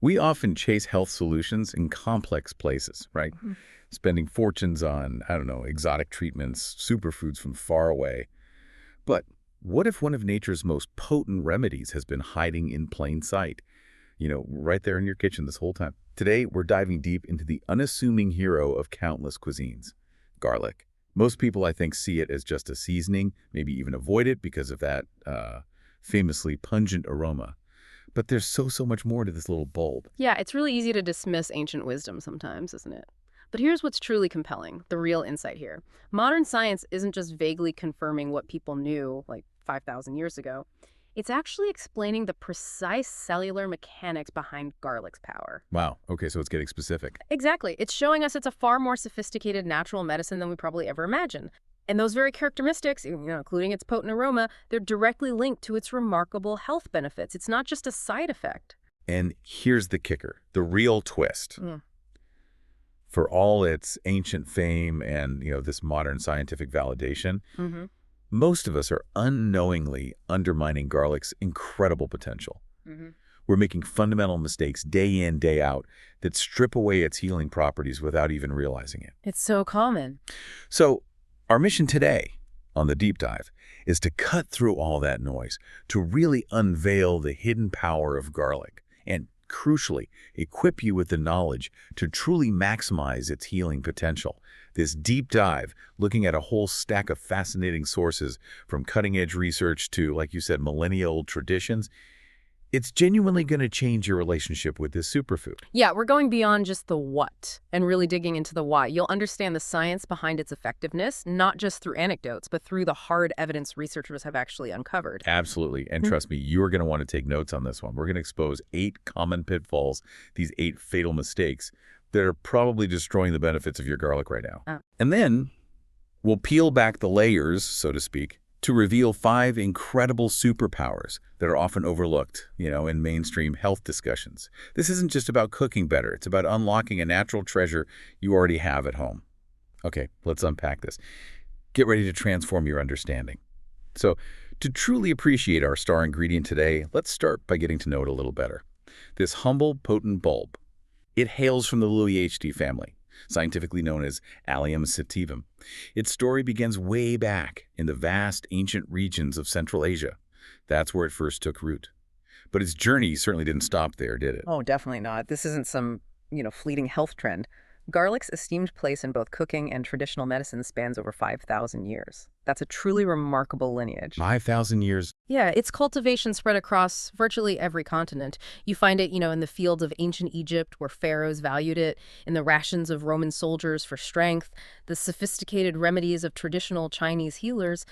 We often chase health solutions in complex places, right? Mhm. Spending fortunes on, I don't know, exotic treatments, superfoods from far away. But what if one of nature's most potent remedies has been hiding in plain sight? Right there in your kitchen this whole time. Today, we're diving deep into the unassuming hero of countless cuisines, garlic. Most people, I think, see it as just a seasoning, maybe even avoid it because of that famously pungent aroma. But there's so much more to this little bulb. Yeah, it's really easy to dismiss ancient wisdom sometimes, isn't it? But here's what's truly compelling, the real insight here. Modern science isn't just vaguely confirming what people knew like 5,000 years ago. It's actually explaining the precise cellular mechanics behind garlic's power. Wow, okay, so it's getting specific. Exactly. It's showing us it's a far more sophisticated natural medicine than we probably ever imagined. And those very characteristics, including its potent aroma, they're directly linked to its remarkable health benefits. It's not just a side effect. And here's the kicker, the real twist. Mm. For all its ancient fame and, this modern scientific validation, Mm-hmm. most of us are unknowingly undermining garlic's incredible potential. Mm-hmm. We're making fundamental mistakes day in, day out that strip away its healing properties without even realizing it. It's so common. So our mission today on the deep dive is to cut through all that noise, to really unveil the hidden power of garlic, and crucially, equip you with the knowledge to truly maximize its healing potential. This deep dive, looking at a whole stack of fascinating sources, from cutting-edge research to, like you said, millennia-old traditions, it's genuinely going to change your relationship with this superfood. Yeah, we're going beyond just the what and really digging into the why. You'll understand the science behind its effectiveness, not just through anecdotes, but through the hard evidence researchers have actually uncovered. Absolutely. And trust me, you're going to want to take notes on this one. We're going to expose 8 common pitfalls, these 8 fatal mistakes that are probably destroying the benefits of your garlic right now. Oh. And then we'll peel back the layers, so to speak, to reveal 5 incredible superpowers that are often overlooked, in mainstream health discussions. This isn't just about cooking better. It's about unlocking a natural treasure you already have at home. Okay, let's unpack this. Get ready to transform your understanding. So, to truly appreciate our star ingredient today, let's start by getting to know it a little better. This humble, potent bulb. It hails from the Liliaceae family, scientifically known as Allium sativum. Its story begins way back in the vast ancient regions of Central Asia. That's where it first took root. But its journey certainly didn't stop there, did it? Oh, definitely not. This isn't some, fleeting health trend. Garlic's esteemed place in both cooking and traditional medicine spans over 5,000 years. That's a truly remarkable lineage. 5,000 years. Yeah, its cultivation spread across virtually every continent. You find it, in the fields of ancient Egypt, where pharaohs valued it, in the rations of Roman soldiers for strength, the sophisticated remedies of traditional Chinese healers.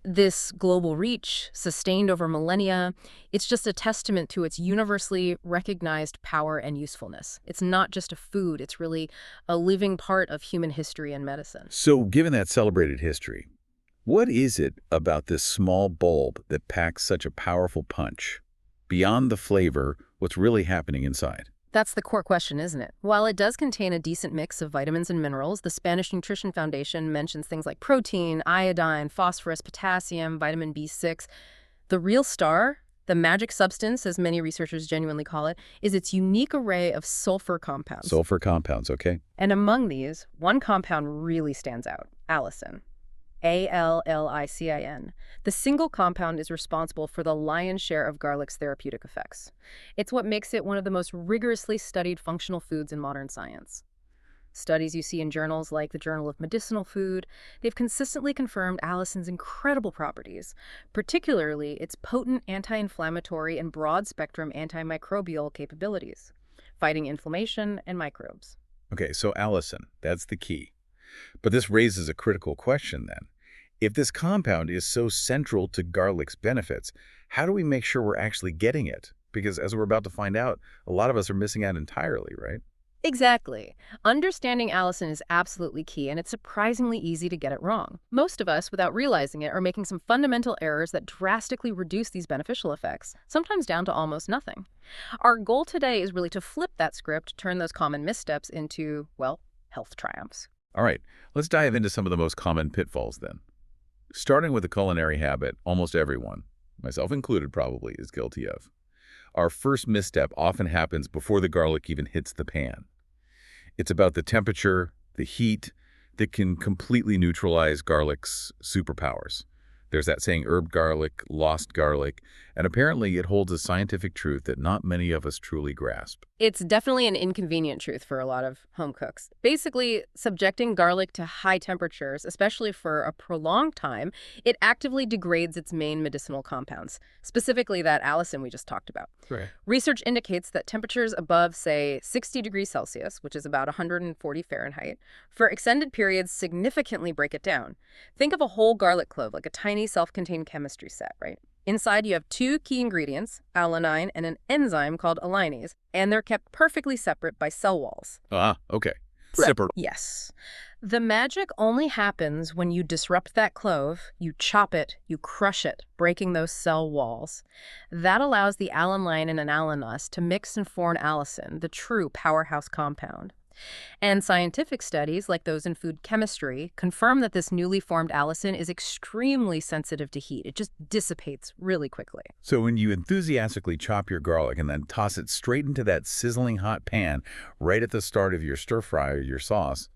This global reach, sustained over millennia, it's just a testament to its universally recognized power and usefulness. It's not just a food, it's really a living part of human history and medicine. So, given that celebrated history, what is it about this small bulb that packs such a powerful punch? Beyond the flavor, what's really happening inside? That's the core question, isn't it? While it does contain a decent mix of vitamins and minerals, the Spanish Nutrition Foundation mentions things like protein, iodine, phosphorus, potassium, vitamin B6. The real star, the magic substance, as many researchers genuinely call it, is its unique array of sulfur compounds. Sulfur compounds, okay? And among these, one compound really stands out, allicin. allicin. The single compound is responsible for the lion's share of garlic's therapeutic effects. It's what makes it one of the most rigorously studied functional foods in modern science. Studies you see in journals like the Journal of Medicinal Food, they've consistently confirmed allicin's incredible properties, particularly its potent anti-inflammatory and broad-spectrum antimicrobial capabilities, fighting inflammation and microbes. Okay, so allicin, that's the key. But this raises a critical question then. If this compound is so central to garlic's benefits, how do we make sure we're actually getting it? Because as we're about to find out, a lot of us are missing out entirely, right? Exactly. Understanding allicin is absolutely key, and it's surprisingly easy to get it wrong. Most of us, without realizing it, are making some fundamental errors that drastically reduce these beneficial effects, sometimes down to almost nothing. Our goal today is really to flip that script, turn those common missteps into, well, health triumphs. All right, let's dive into some of the most common pitfalls then. Starting with a culinary habit almost everyone, myself included probably, is guilty of. Our first misstep often happens before the garlic even hits the pan. It's about the temperature, the heat, that can completely neutralize garlic's superpowers. There's that saying, herb garlic, lost garlic, and apparently it holds a scientific truth that not many of us truly grasp. It's definitely an inconvenient truth for a lot of home cooks. Basically, subjecting garlic to high temperatures, especially for a prolonged time, it actively degrades its main medicinal compounds, specifically that allicin we just talked about. Right. Research indicates that temperatures above, say, 60 degrees Celsius, which is about 140 Fahrenheit, for extended periods significantly break it down. Think of a whole garlic clove like a tiny self-contained chemistry set, right? Inside, you have two key ingredients, alanine and an enzyme called allinase, and they're kept perfectly separate by cell walls. Ah, okay. Separate. Yes. The magic only happens when you disrupt that clove, you chop it, you crush it, breaking those cell walls. That allows the alanine and an allanase to mix and form allicin, the true powerhouse compound. And scientific studies, like those in food chemistry, confirm that this newly formed allicin is extremely sensitive to heat. It just dissipates really quickly. So when you enthusiastically chop your garlic and then toss it straight into that sizzling hot pan right at the start of your stir fry or your sauce,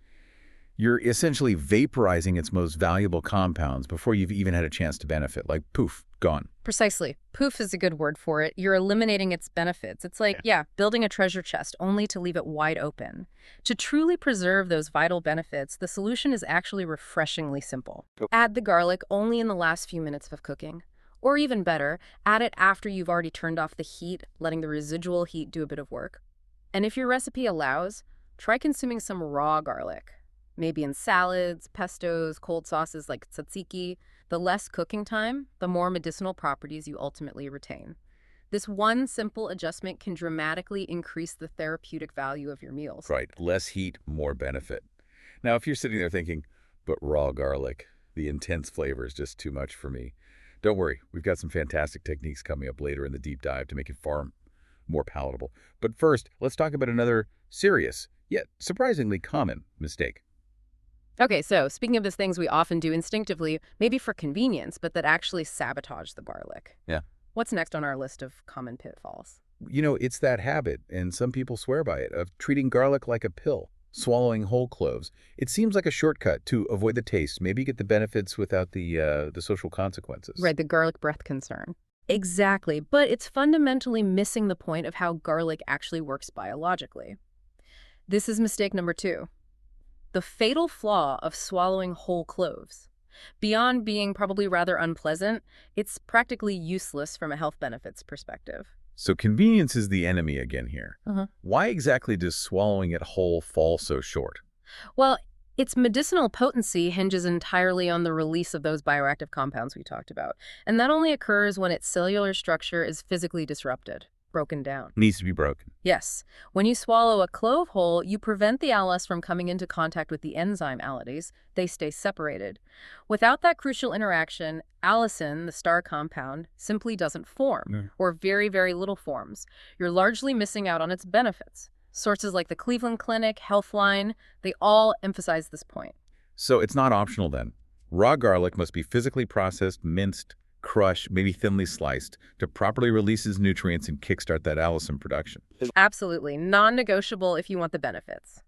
you're essentially vaporizing its most valuable compounds before you've even had a chance to benefit. Like, poof, gone. Precisely. Poof is a good word for it. You're eliminating its benefits. It's like, building a treasure chest only to leave it wide open. To truly preserve those vital benefits, the solution is actually refreshingly simple. Add the garlic only in the last few minutes of cooking. Or even better, add it after you've already turned off the heat, letting the residual heat do a bit of work. And if your recipe allows, try consuming some raw garlic. Maybe in salads, pestos, cold sauces like tzatziki. The less cooking time, the more medicinal properties you ultimately retain. This one simple adjustment can dramatically increase the therapeutic value of your meals. Right. Less heat, more benefit. Now, if you're sitting there thinking, but raw garlic, the intense flavor is just too much for me, don't worry. We've got some fantastic techniques coming up later in the deep dive to make it far more palatable. But first, let's talk about another serious, yet surprisingly common mistake. Okay, so speaking of the things we often do instinctively, maybe for convenience, but that actually sabotage the garlic. Yeah. What's next on our list of common pitfalls? You know, it's that habit, and some people swear by it, of treating garlic like a pill, swallowing whole cloves. It seems like a shortcut to avoid the taste, maybe get the benefits without the social consequences. Right, the garlic breath concern. Exactly, but it's fundamentally missing the point of how garlic actually works biologically. This is mistake number 2. The fatal flaw of swallowing whole cloves. Beyond being probably rather unpleasant, it's practically useless from a health benefits perspective. So convenience is the enemy again here. Uh-huh. Why exactly does swallowing it whole fall so short? Well, its medicinal potency hinges entirely on the release of those bioactive compounds we talked about, and that only occurs when its cellular structure is physically disrupted, broken down. Needs to be broken. Yes. When you swallow a clove whole, you prevent the allus from coming into contact with the enzyme allinase. They stay separated. Without that crucial interaction, allicin, the star compound, simply doesn't form, or very, very little forms. You're largely missing out on its benefits. Sources like the Cleveland Clinic, Healthline, they all emphasize this point. So it's not optional then. Raw garlic must be physically processed, minced, crushed, maybe thinly sliced, to properly release its nutrients and kickstart that allicin production. Absolutely. Non-negotiable if you want the benefits.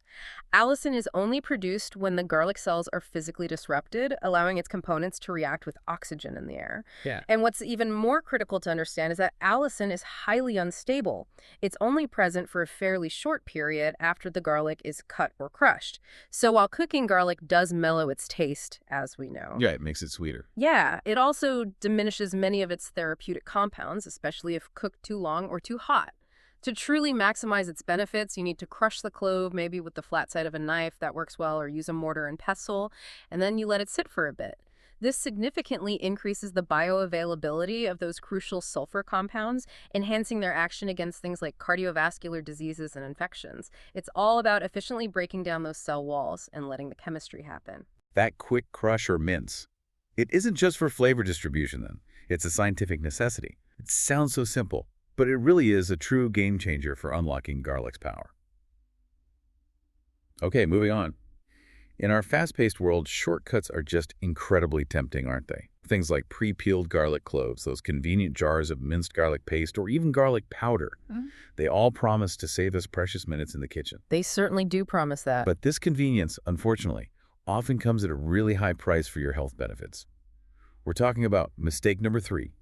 Allicin is only produced when the garlic cells are physically disrupted, allowing its components to react with oxygen in the air. Yeah. And what's even more critical to understand is that allicin is highly unstable. It's only present for a fairly short period after the garlic is cut or crushed. So while cooking garlic does mellow its taste, as we know. Yeah, it makes it sweeter. Yeah, it also diminishes many of its therapeutic compounds, especially if cooked too long or too hot. To truly maximize its benefits, you need to crush the clove, maybe with the flat side of a knife, that works well, or use a mortar and pestle, and then you let it sit for a bit. This significantly increases the bioavailability of those crucial sulfur compounds, enhancing their action against things like cardiovascular diseases and infections. It's all about efficiently breaking down those cell walls and letting the chemistry happen. That quick crush or mince. It isn't just for flavor distribution then. It's a scientific necessity. It sounds so simple, but it really is a true game changer for unlocking garlic's power. Okay, moving on. In our fast-paced world, shortcuts are just incredibly tempting, aren't they? Things like pre-peeled garlic cloves, those convenient jars of minced garlic paste, or even garlic powder. They all promise to save us precious minutes in the kitchen. They certainly do promise that. But this convenience, unfortunately, often comes at a really high price for your health benefits. We're talking about mistake number 3,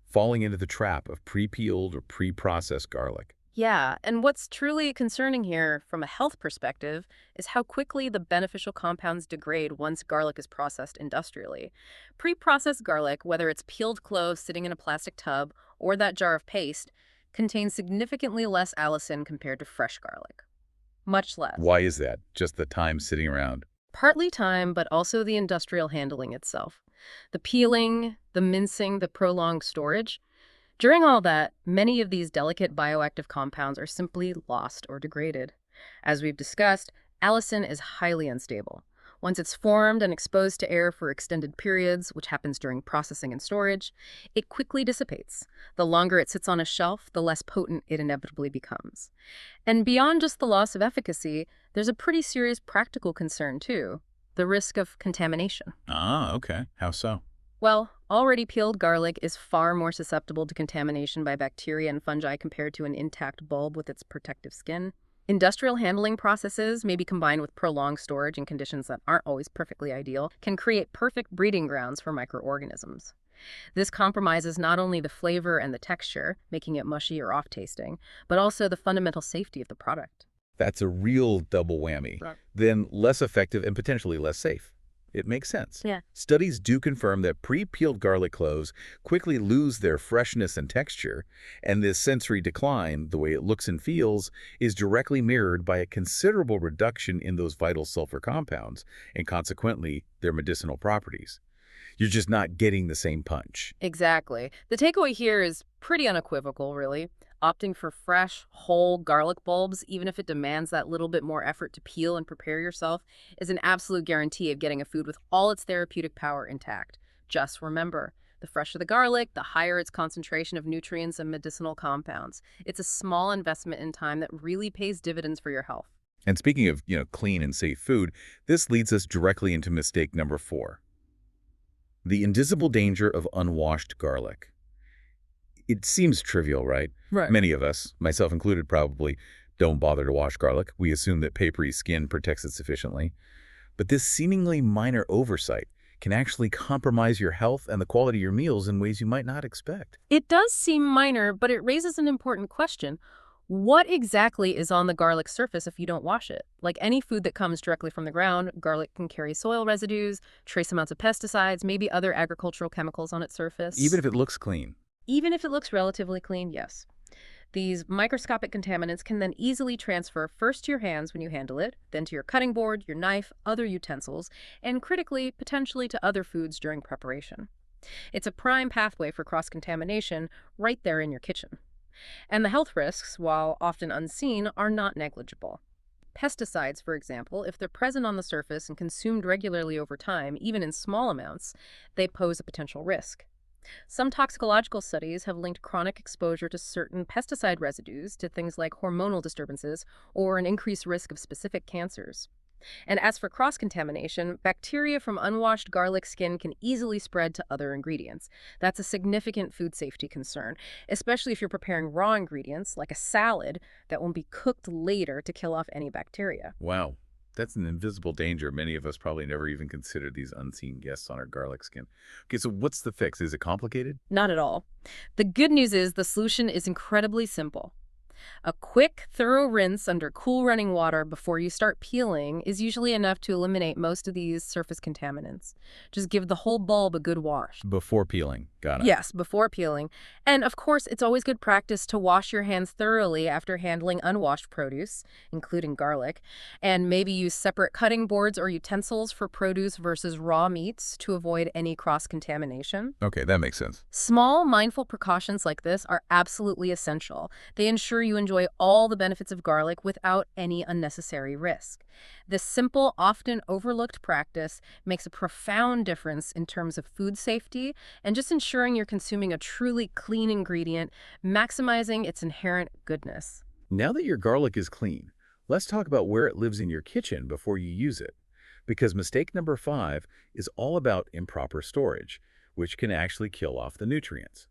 falling into the trap of pre-peeled or pre-processed garlic. Yeah, and what's truly concerning here from a health perspective is how quickly the beneficial compounds degrade once garlic is processed industrially. Pre-processed garlic, whether it's peeled cloves sitting in a plastic tub or that jar of paste, contains significantly less allicin compared to fresh garlic. Much less. Why is that? Just the time sitting around? Partly time, but also the industrial handling itself. The peeling, the mincing, the prolonged storage. During all that, many of these delicate bioactive compounds are simply lost or degraded. As we've discussed, allicin is highly unstable. Once it's formed and exposed to air for extended periods, which happens during processing and storage, it quickly dissipates. The longer it sits on a shelf, the less potent it inevitably becomes. And beyond just the loss of efficacy, there's a pretty serious practical concern too: the risk of contamination. Ah, okay. How so? Well, already peeled garlic is far more susceptible to contamination by bacteria and fungi compared to an intact bulb with its protective skin. Industrial handling processes, maybe combined with prolonged storage in conditions that aren't always perfectly ideal, can create perfect breeding grounds for microorganisms. This compromises not only the flavor and the texture, making it mushy or off-tasting, but also the fundamental safety of the product. That's a real double whammy. Right. Then less effective and potentially less safe. It makes sense. Yeah. Studies do confirm that pre-peeled garlic cloves quickly lose their freshness and texture, and this sensory decline, the way it looks and feels, is directly mirrored by a considerable reduction in those vital sulfur compounds, and consequently, their medicinal properties. You're just not getting the same punch. Exactly. The takeaway here is pretty unequivocal, really. Opting for fresh, whole garlic bulbs, even if it demands that little bit more effort to peel and prepare yourself, is an absolute guarantee of getting a food with all its therapeutic power intact. Just remember, the fresher the garlic, the higher its concentration of nutrients and medicinal compounds. It's a small investment in time that really pays dividends for your health. And speaking of, clean and safe food, this leads us directly into mistake number 4. The invisible danger of unwashed garlic. It seems trivial, right? Right. Many of us, myself included probably, don't bother to wash garlic. We assume that papery skin protects it sufficiently. But this seemingly minor oversight can actually compromise your health and the quality of your meals in ways you might not expect. It does seem minor, but it raises an important question. What exactly is on the garlic surface if you don't wash it? Like any food that comes directly from the ground, garlic can carry soil residues, trace amounts of pesticides, maybe other agricultural chemicals on its surface. Even if it looks clean. Even if it looks relatively clean, yes. These microscopic contaminants can then easily transfer first to your hands when you handle it, then to your cutting board, your knife, other utensils, and critically, potentially to other foods during preparation. It's a prime pathway for cross-contamination right there in your kitchen. And the health risks, while often unseen, are not negligible. Pesticides, for example, if they're present on the surface and consumed regularly over time, even in small amounts, they pose a potential risk. Some toxicological studies have linked chronic exposure to certain pesticide residues to things like hormonal disturbances or an increased risk of specific cancers. And as for cross-contamination, bacteria from unwashed garlic skin can easily spread to other ingredients. That's a significant food safety concern, especially if you're preparing raw ingredients, like a salad, that will be cooked later to kill off any bacteria. Wow. That's an invisible danger. Many of us probably never even considered these unseen guests on our garlic skin. Okay, so what's the fix? Is it complicated? Not at all. The good news is the solution is incredibly simple. A quick, thorough rinse under cool running water before you start peeling is usually enough to eliminate most of these surface contaminants. Just give the whole bulb a good wash. Before peeling. Got it. Yes, before peeling. And of course, it's always good practice to wash your hands thoroughly after handling unwashed produce, including garlic, and maybe use separate cutting boards or utensils for produce versus raw meats to avoid any cross-contamination. Okay, that makes sense. Small, mindful precautions like this are absolutely essential. They ensure you enjoy all the benefits of garlic without any unnecessary risk. This simple, often overlooked practice makes a profound difference in terms of food safety and just ensuring you're consuming a truly clean ingredient, maximizing its inherent goodness. Now that your garlic is clean, let's talk about where it lives in your kitchen before you use it. Because mistake number 5 is all about improper storage, which can actually kill off the nutrients.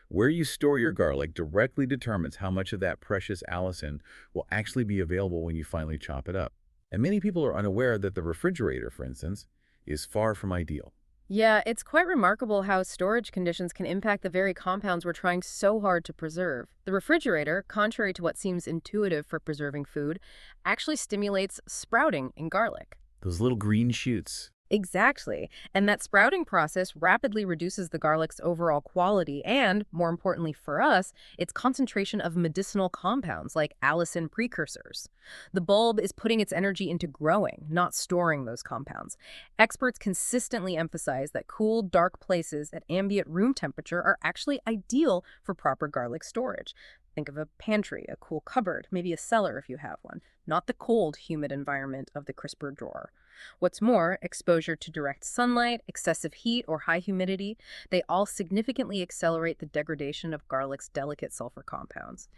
Where you store your garlic directly determines how much of that precious allicin will actually be available when you finally chop it up. And many people are unaware that the refrigerator, for instance, is far from ideal. Yeah, it's quite remarkable how storage conditions can impact the very compounds we're trying so hard to preserve. The refrigerator, contrary to what seems intuitive for preserving food, actually stimulates sprouting in garlic. Those little green shoots. Exactly. And that sprouting process rapidly reduces the garlic's overall quality and, more importantly for us, its concentration of medicinal compounds like allicin precursors. The bulb is putting its energy into growing, not storing those compounds. Experts consistently emphasize that cool, dark places at ambient room temperature are actually ideal for proper garlic storage. Think of a pantry, a cool cupboard, maybe a cellar if you have one, not the cold, humid environment of the crisper drawer. What's more, exposure to direct sunlight, excessive heat, or high humidity, they all significantly accelerate the degradation of garlic's delicate sulfur compounds.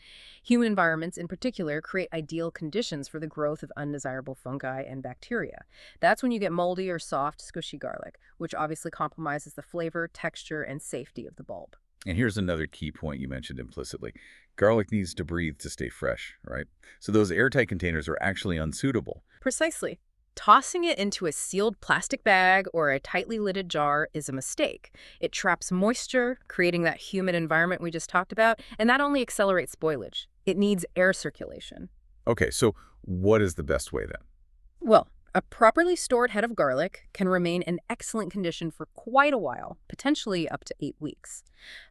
Humid environments, in particular, create ideal conditions for the growth of undesirable fungi and bacteria. That's when you get moldy or soft, squishy garlic, which obviously compromises the flavor, texture, and safety of the bulb. And here's another key point you mentioned implicitly. Garlic needs to breathe to stay fresh, right? So those airtight containers are actually unsuitable. Precisely. Tossing it into a sealed plastic bag or a tightly lidded jar is a mistake. It traps moisture, creating that humid environment we just talked about, and that only accelerates spoilage. It needs air circulation. Okay, so what is the best way then? Well, a properly stored head of garlic can remain in excellent condition for quite a while, potentially up to 8 weeks.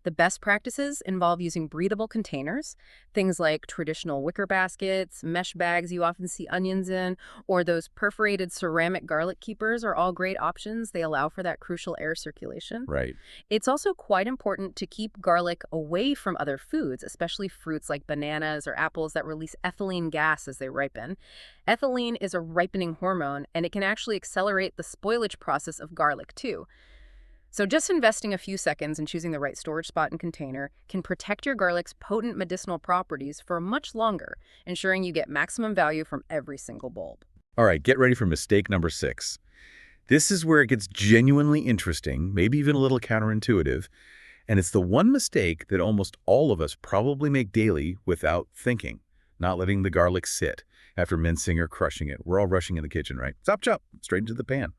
The best practices involve using breathable containers, things like traditional wicker baskets, mesh bags you often see onions in, or those perforated ceramic garlic keepers are all great options. They allow for that crucial air circulation. Right. It's also quite important to keep garlic away from other foods, especially fruits like bananas or apples that release ethylene gas as they ripen. Ethylene is a ripening hormone, and it can actually accelerate the spoilage process of garlic, too. So just investing a few seconds in choosing the right storage spot and container can protect your garlic's potent medicinal properties for much longer, ensuring you get maximum value from every single bulb. All right, get ready for mistake number 6. This is where it gets genuinely interesting, maybe even a little counterintuitive, and it's the one mistake that almost all of us probably make daily without thinking, not letting the garlic sit after mincing or crushing it. We're all rushing in the kitchen, right? Chop, chop, straight into the pan.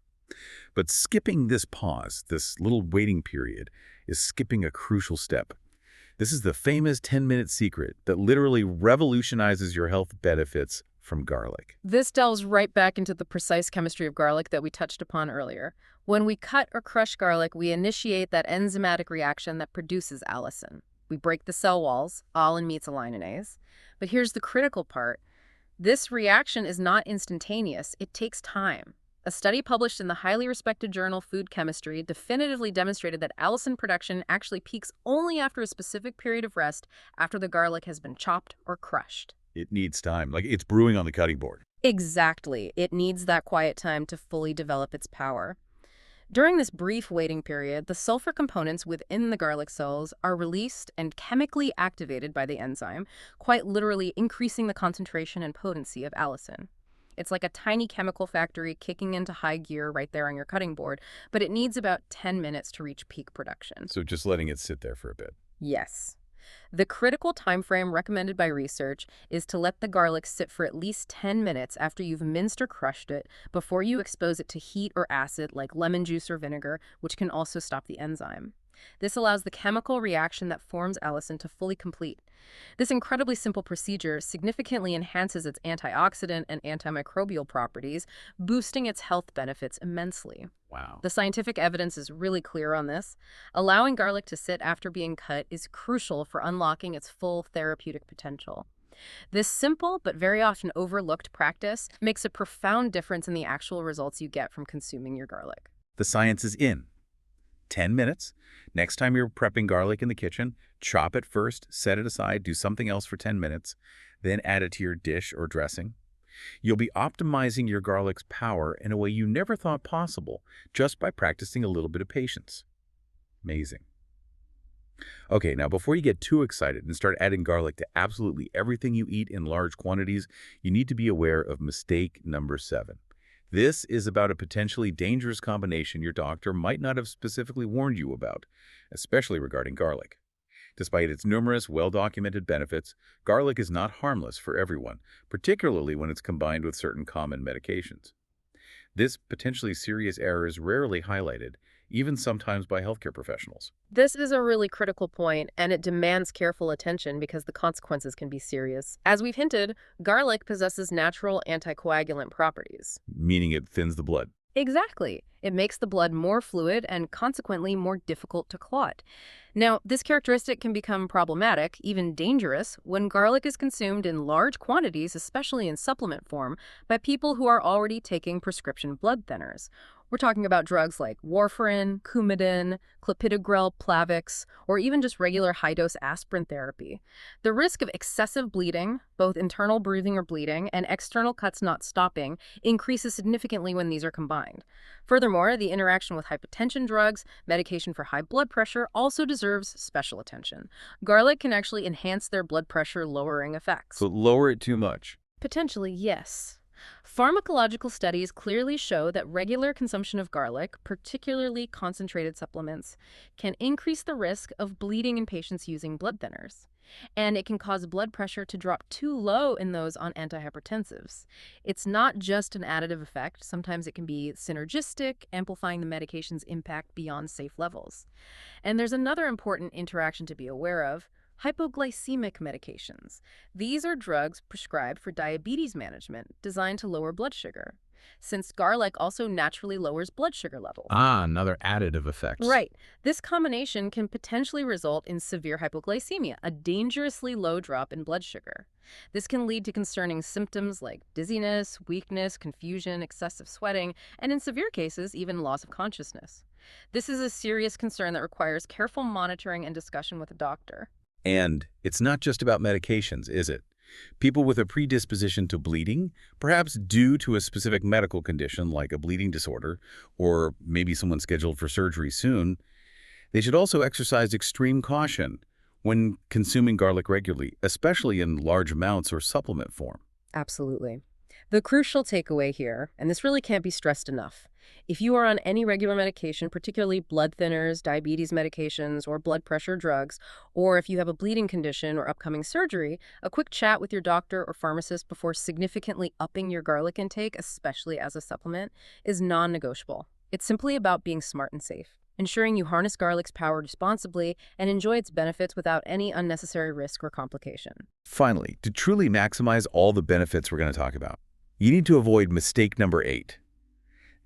But skipping this pause, this little waiting period, is skipping a crucial step. This is the famous 10-minute secret that literally revolutionizes your health benefits from garlic. This delves right back into the precise chemistry of garlic that we touched upon earlier. When we cut or crush garlic, we initiate that enzymatic reaction that produces allicin. We break the cell walls, all in meetalaninase. But here's the critical part. This reaction is not instantaneous. It takes time. A study published in the highly respected journal Food Chemistry definitively demonstrated that allicin production actually peaks only after a specific period of rest after the garlic has been chopped or crushed. It needs time, like it's brewing on the cutting board. Exactly. It needs that quiet time to fully develop its power. During this brief waiting period, the sulfur components within the garlic cells are released and chemically activated by the enzyme, quite literally increasing the concentration and potency of allicin. It's like a tiny chemical factory kicking into high gear right there on your cutting board, but it needs about 10 minutes to reach peak production. So just letting it sit there for a bit. Yes. The critical time frame recommended by research is to let the garlic sit for at least 10 minutes after you've minced or crushed it before you expose it to heat or acid like lemon juice or vinegar, which can also stop the enzyme. This allows the chemical reaction that forms allicin to fully complete. This incredibly simple procedure significantly enhances its antioxidant and antimicrobial properties, boosting its health benefits immensely. Wow. The scientific evidence is really clear on this. Allowing garlic to sit after being cut is crucial for unlocking its full therapeutic potential. This simple but very often overlooked practice makes a profound difference in the actual results you get from consuming your garlic. The science is in. 10 minutes. Next time you're prepping garlic in the kitchen, chop it first, set it aside, do something else for 10 minutes, then add it to your dish or dressing. You'll be optimizing your garlic's power in a way you never thought possible just by practicing a little bit of patience. Amazing. Okay, now before you get too excited and start adding garlic to absolutely everything you eat in large quantities, you need to be aware of mistake number 7. This is about a potentially dangerous combination your doctor might not have specifically warned you about, especially regarding garlic. Despite its numerous, well-documented benefits, garlic is not harmless for everyone, particularly when it's combined with certain common medications. This potentially serious error is rarely highlighted, even sometimes by healthcare professionals. This is a really critical point, and it demands careful attention because the consequences can be serious. As we've hinted, garlic possesses natural anticoagulant properties. Meaning it thins the blood. Exactly. It makes the blood more fluid and consequently more difficult to clot. Now, this characteristic can become problematic, even dangerous, when garlic is consumed in large quantities, especially in supplement form, by people who are already taking prescription blood thinners. We're talking about drugs like Warfarin, Coumadin, clopidogrel, Plavix, or even just regular high-dose aspirin therapy. The risk of excessive bleeding, both internal bruising or bleeding and external cuts not stopping, increases significantly when these are combined. Furthermore, the interaction with hypertension drugs, medication for high blood pressure, also deserves special attention. Garlic can actually enhance their blood pressure lowering effects. So lower it too much. Potentially, yes. Pharmacological studies clearly show that regular consumption of garlic, particularly concentrated supplements, can increase the risk of bleeding in patients using blood thinners. And it can cause blood pressure to drop too low in those on antihypertensives. It's not just an additive effect. Sometimes it can be synergistic, amplifying the medication's impact beyond safe levels. And there's another important interaction to be aware of: hypoglycemic medications. These are drugs prescribed for diabetes management designed to lower blood sugar, since garlic also naturally lowers blood sugar levels. Ah, another additive effect. Right. This combination can potentially result in severe hypoglycemia, a dangerously low drop in blood sugar. This can lead to concerning symptoms like dizziness, weakness, confusion, excessive sweating, and in severe cases, even loss of consciousness. This is a serious concern that requires careful monitoring and discussion with a doctor. And it's not just about medications, is it? People with a predisposition to bleeding, perhaps due to a specific medical condition like a bleeding disorder, or maybe someone scheduled for surgery soon, they should also exercise extreme caution when consuming garlic regularly, especially in large amounts or supplement form. Absolutely. The crucial takeaway here, and this really can't be stressed enough: if you are on any regular medication, particularly blood thinners, diabetes medications, or blood pressure drugs, or if you have a bleeding condition or upcoming surgery, a quick chat with your doctor or pharmacist before significantly upping your garlic intake, especially as a supplement, is non-negotiable. It's simply about being smart and safe, ensuring you harness garlic's power responsibly and enjoy its benefits without any unnecessary risk or complication. Finally, to truly maximize all the benefits we're going to talk about, you need to avoid mistake number 8.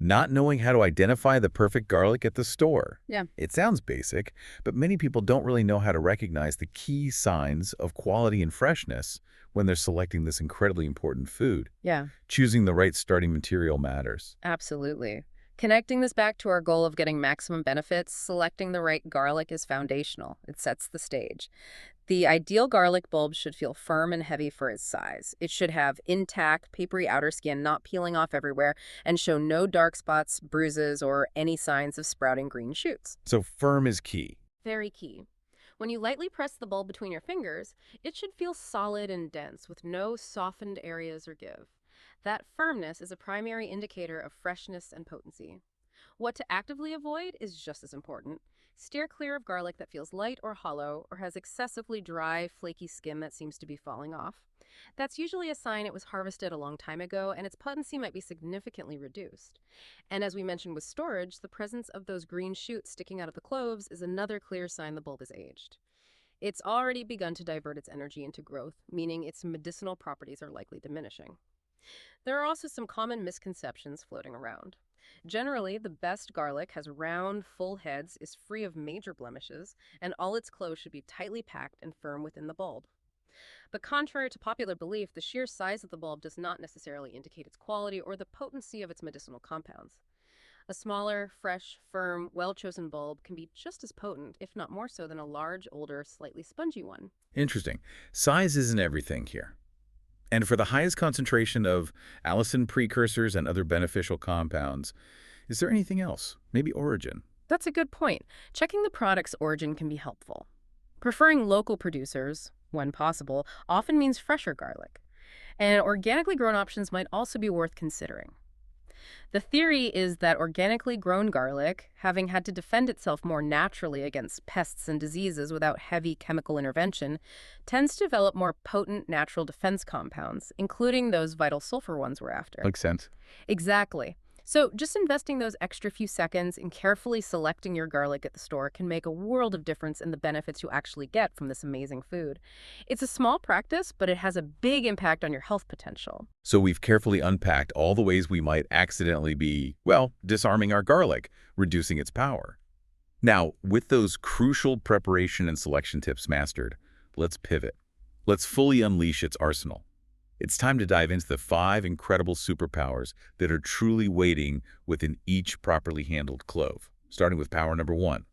Not knowing how to identify the perfect garlic at the store. Yeah. It sounds basic, but many people don't really know how to recognize the key signs of quality and freshness when they're selecting this incredibly important food. Yeah, Choosing the right starting material matters. absolutely. Connecting this back to our goal of getting maximum benefits, selecting the right garlic is foundational. It sets the stage. The ideal garlic bulb should feel firm and heavy for its size. It should have intact, papery outer skin, not peeling off everywhere, and show no dark spots, bruises, or any signs of sprouting green shoots. So firm is key. Very key. When you lightly press the bulb between your fingers, it should feel solid and dense with no softened areas or give. That firmness is a primary indicator of freshness and potency. What to actively avoid is just as important. Steer clear of garlic that feels light or hollow or has excessively dry, flaky skin that seems to be falling off. That's usually a sign it was harvested a long time ago and its potency might be significantly reduced. And as we mentioned with storage, the presence of those green shoots sticking out of the cloves is another clear sign the bulb is aged. It's already begun to divert its energy into growth, meaning its medicinal properties are likely diminishing. There are also some common misconceptions floating around. Generally, the best garlic has round, full heads, is free of major blemishes, and all its cloves should be tightly packed and firm within the bulb. But contrary to popular belief, the sheer size of the bulb does not necessarily indicate its quality or the potency of its medicinal compounds. A smaller, fresh, firm, well-chosen bulb can be just as potent, if not more so, than a large, older, slightly spongy one. Interesting. Size isn't everything here. And for the highest concentration of allicin precursors and other beneficial compounds, is there anything else? Maybe origin? That's a good point. Checking the product's origin can be helpful. Preferring local producers, when possible, often means fresher garlic. And organically grown options might also be worth considering. The theory is that organically grown garlic, having had to defend itself more naturally against pests and diseases without heavy chemical intervention, tends to develop more potent natural defense compounds, including those vital sulfur ones we're after. Makes sense. Exactly. So just investing those extra few seconds in carefully selecting your garlic at the store can make a world of difference in the benefits you actually get from this amazing food. It's a small practice, but it has a big impact on your health potential. So we've carefully unpacked all the ways we might accidentally be, well, disarming our garlic, reducing its power. Now, with those crucial preparation and selection tips mastered, let's pivot. Let's fully unleash its arsenal. It's time to dive into the 5 incredible superpowers that are truly waiting within each properly handled clove, starting with power number 1,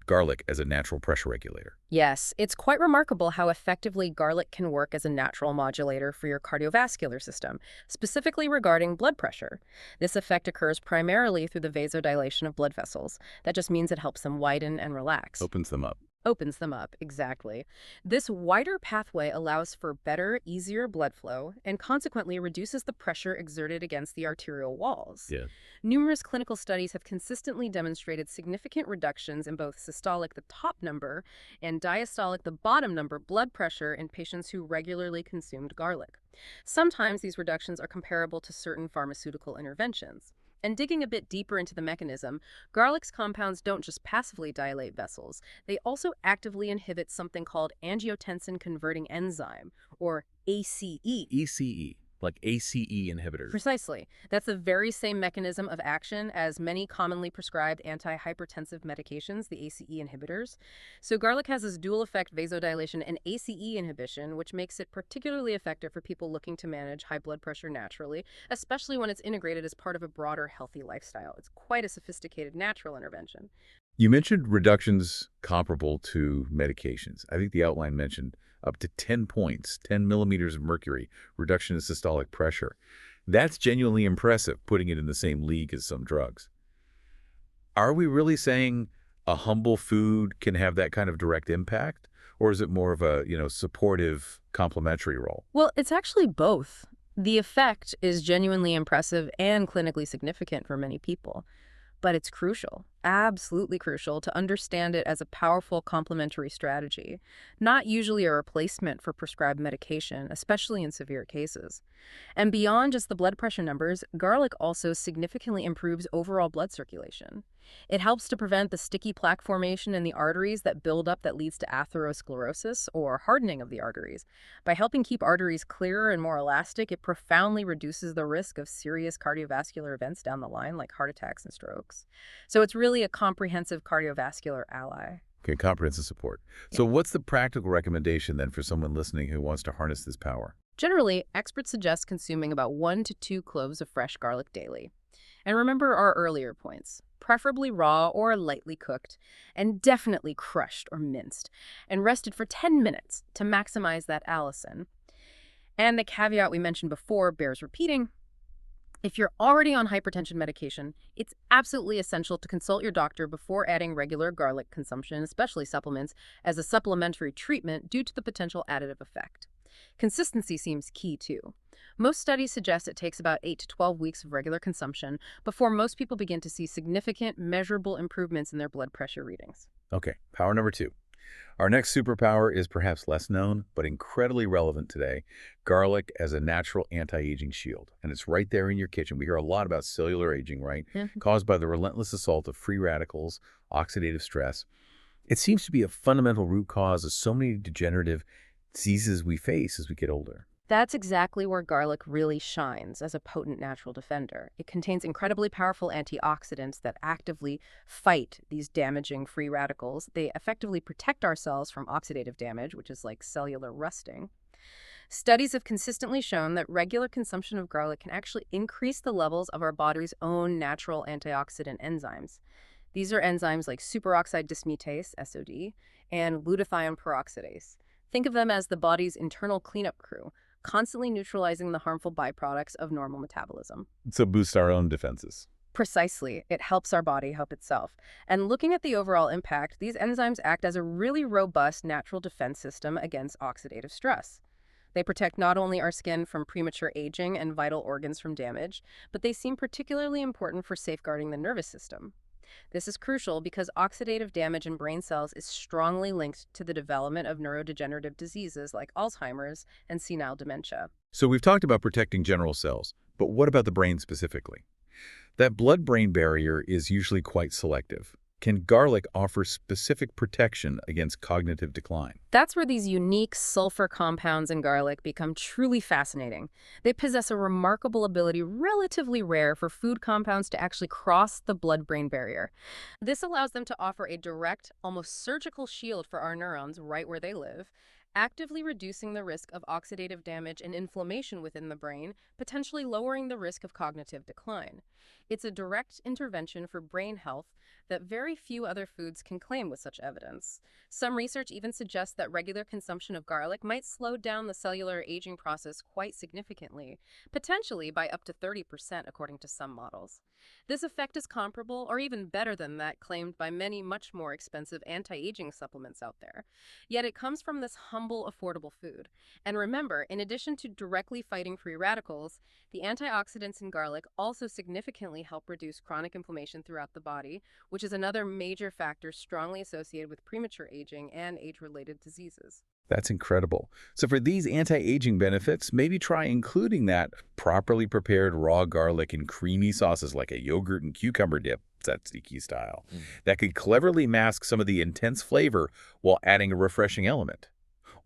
garlic as a natural pressure regulator. Yes, it's quite remarkable how effectively garlic can work as a natural modulator for your cardiovascular system, specifically regarding blood pressure. This effect occurs primarily through the vasodilation of blood vessels. That just means it helps them widen and relax. Opens them up. Opens them up, exactly. This wider pathway allows for better, easier blood flow and consequently reduces the pressure exerted against the arterial walls. Yeah. Numerous clinical studies have consistently demonstrated significant reductions in both systolic, the top number, and diastolic, the bottom number, blood pressure in patients who regularly consumed garlic. Sometimes these reductions are comparable to certain pharmaceutical interventions. And digging a bit deeper into the mechanism, garlic's compounds don't just passively dilate vessels. They also actively inhibit something called angiotensin-converting enzyme, or ACE. ECE, like ACE inhibitors. Precisely. That's the very same mechanism of action as many commonly prescribed antihypertensive medications, the ACE inhibitors. So garlic has this dual effect, vasodilation and ACE inhibition, which makes it particularly effective for people looking to manage high blood pressure naturally, especially when it's integrated as part of a broader healthy lifestyle. It's quite a sophisticated natural intervention. You mentioned reductions comparable to medications. I think the outline mentioned up to 10 points, 10 millimeters of mercury, reduction in systolic pressure. That's genuinely impressive, putting it in the same league as some drugs. Are we really saying a humble food can have that kind of direct impact? Or is it more of a, supportive, complementary role? Well, it's actually both. The effect is genuinely impressive and clinically significant for many people. But it's crucial, absolutely crucial, to understand it as a powerful complementary strategy, not usually a replacement for prescribed medication, especially in severe cases. And beyond just the blood pressure numbers, garlic also significantly improves overall blood circulation. It helps to prevent the sticky plaque formation in the arteries that build up that leads to atherosclerosis, or hardening of the arteries. By helping keep arteries clearer and more elastic, it profoundly reduces the risk of serious cardiovascular events down the line, like heart attacks and strokes. So it's really a comprehensive cardiovascular ally. Okay, comprehensive support. So what's the practical recommendation then for someone listening who wants to harness this power? Generally, experts suggest consuming about 1 to 2 cloves of fresh garlic daily. And remember our earlier points, preferably raw or lightly cooked, and definitely crushed or minced, and rested for 10 minutes to maximize that allicin. And the caveat we mentioned before bears repeating. If you're already on hypertension medication, it's absolutely essential to consult your doctor before adding regular garlic consumption, especially supplements, as a supplementary treatment due to the potential additive effect. Consistency seems key, too. Most studies suggest it takes about 8 to 12 weeks of regular consumption before most people begin to see significant, measurable improvements in their blood pressure readings. Okay, power number 2. Our next superpower is perhaps less known, but incredibly relevant today, garlic as a natural anti-aging shield. And it's right there in your kitchen. We hear a lot about cellular aging, right? Caused by the relentless assault of free radicals, oxidative stress. It seems to be a fundamental root cause of so many degenerative diseases we face as we get older. That's exactly where garlic really shines as a potent natural defender. It contains incredibly powerful antioxidants that actively fight these damaging free radicals. They effectively protect our cells from oxidative damage, which is like cellular rusting. Studies have consistently shown that regular consumption of garlic can actually increase the levels of our body's own natural antioxidant enzymes. These are enzymes like superoxide dismutase, SOD, and glutathione peroxidase. Think of them as the body's internal cleanup crew, constantly neutralizing the harmful byproducts of normal metabolism. So boost our own defenses. Precisely. It helps our body help itself. And looking at the overall impact, these enzymes act as a really robust natural defense system against oxidative stress. They protect not only our skin from premature aging and vital organs from damage, but they seem particularly important for safeguarding the nervous system. This is crucial because oxidative damage in brain cells is strongly linked to the development of neurodegenerative diseases like Alzheimer's and senile dementia. So we've talked about protecting general cells, but what about the brain specifically? That blood-brain barrier is usually quite selective. Can garlic offer specific protection against cognitive decline? That's where these unique sulfur compounds in garlic become truly fascinating. They possess a remarkable ability, relatively rare, for food compounds to actually cross the blood-brain barrier. This allows them to offer a direct, almost surgical shield for our neurons right where they live, actively reducing the risk of oxidative damage and inflammation within the brain, potentially lowering the risk of cognitive decline. It's a direct intervention for brain health that very few other foods can claim with such evidence. Some research even suggests that regular consumption of garlic might slow down the cellular aging process quite significantly, potentially by up to 30% according to some models. This effect is comparable or even better than that claimed by many much more expensive anti-aging supplements out there. Yet it comes from this humble, affordable food. And remember, in addition to directly fighting free radicals, the antioxidants in garlic also significantly help reduce chronic inflammation throughout the body, which is another major factor strongly associated with premature aging and age-related diseases. That's incredible. So for these anti-aging benefits, maybe try including that properly prepared raw garlic in creamy sauces like a yogurt and cucumber dip, tzatziki style, that could cleverly mask some of the intense flavor while adding a refreshing element.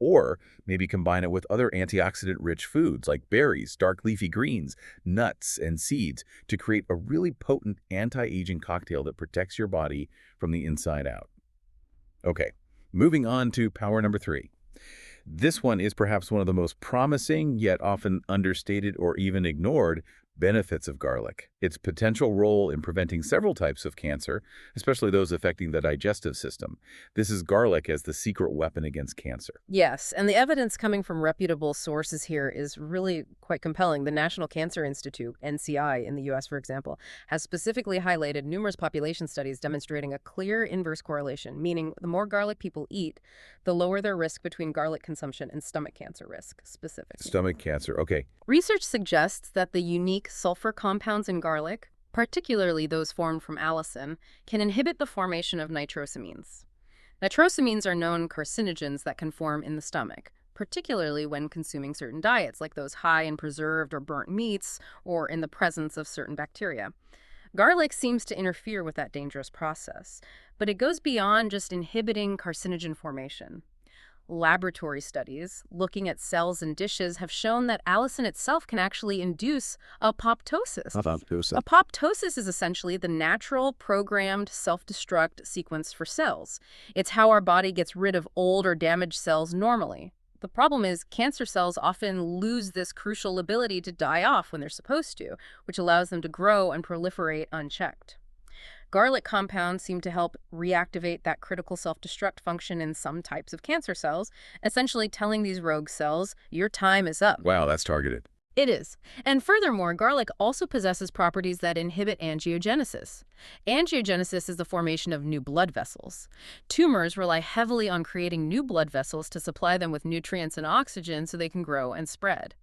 Or maybe combine it with other antioxidant-rich foods like berries, dark leafy greens, nuts, and seeds to create a really potent anti-aging cocktail that protects your body from the inside out. Okay, moving on to power number 3. This one is perhaps one of the most promising, yet often understated or even ignored, benefits of garlic. Its potential role in preventing several types of cancer, especially those affecting the digestive system. This is garlic as the secret weapon against cancer. Yes, and the evidence coming from reputable sources here is really quite compelling. The National Cancer Institute, NCI, in the U.S., for example, has specifically highlighted numerous population studies demonstrating a clear inverse correlation, meaning the more garlic people eat, the lower their risk between garlic consumption and stomach cancer risk, specifically. Stomach cancer, okay. Research suggests that the unique sulfur compounds in garlic, particularly those formed from allicin, can inhibit the formation of nitrosamines. Nitrosamines are known carcinogens that can form in the stomach, particularly when consuming certain diets, like those high in preserved or burnt meats, or in the presence of certain bacteria. Garlic seems to interfere with that dangerous process, but it goes beyond just inhibiting carcinogen formation. Laboratory studies looking at cells and dishes have shown that allicin itself can actually induce apoptosis. Apoptosis is essentially the natural, programmed, self-destruct sequence for cells. It's how our body gets rid of old or damaged cells normally. The problem is cancer cells often lose this crucial ability to die off when they're supposed to, which allows them to grow and proliferate unchecked. Garlic compounds seem to help reactivate that critical self-destruct function in some types of cancer cells, essentially telling these rogue cells, your time is up. Wow, that's targeted. It is. And furthermore, garlic also possesses properties that inhibit angiogenesis. Angiogenesis is the formation of new blood vessels. Tumors rely heavily on creating new blood vessels to supply them with nutrients and oxygen so they can grow and spread.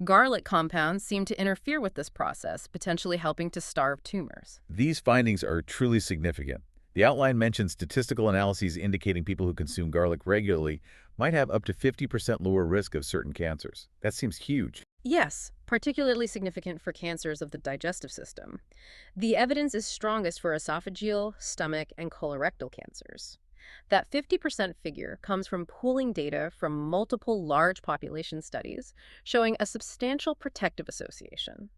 Garlic compounds seem to interfere with this process, potentially helping to starve tumors. These findings are truly significant. The outline mentions statistical analyses indicating people who consume garlic regularly might have up to 50% lower risk of certain cancers. That seems huge. Yes, particularly significant for cancers of the digestive system. The evidence is strongest for esophageal, stomach, and colorectal cancers. That 50% figure comes from pooling data from multiple large population studies showing a substantial protective association.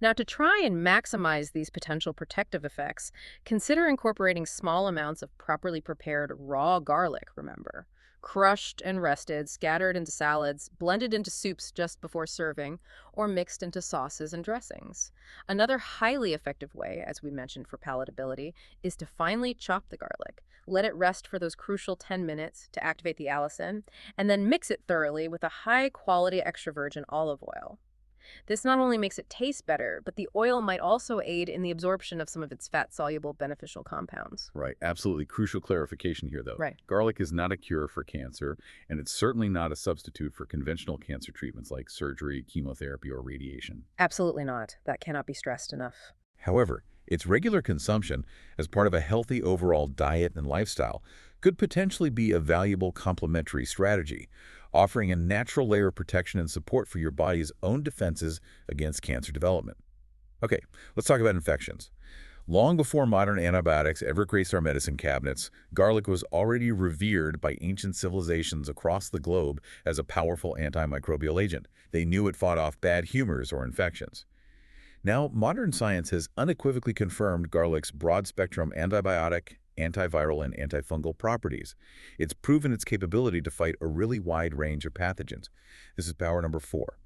Now, to try and maximize these potential protective effects, consider incorporating small amounts of properly prepared raw garlic, remember. Crushed and rested, scattered into salads, blended into soups just before serving, or mixed into sauces and dressings. Another highly effective way, as we mentioned for palatability, is to finely chop the garlic. Let it rest for those crucial 10 minutes to activate the allicin, and then mix it thoroughly with a high-quality extra virgin olive oil. This not only makes it taste better, but the oil might also aid in the absorption of some of its fat-soluble beneficial compounds. Right. Absolutely crucial clarification here, though. Right. Garlic is not a cure for cancer, and it's certainly not a substitute for conventional cancer treatments like surgery, chemotherapy, or radiation. Absolutely not. That cannot be stressed enough. However, its regular consumption as part of a healthy overall diet and lifestyle could potentially be a valuable complementary strategy, offering a natural layer of protection and support for your body's own defenses against cancer development. Okay, let's talk about infections. Long before modern antibiotics ever graced our medicine cabinets, garlic was already revered by ancient civilizations across the globe as a powerful antimicrobial agent. They knew it fought off bad humors or infections. Now, modern science has unequivocally confirmed garlic's broad-spectrum antibiotic, antiviral, and antifungal properties. It's proven its capability to fight a really wide range of pathogens. This is power number 4.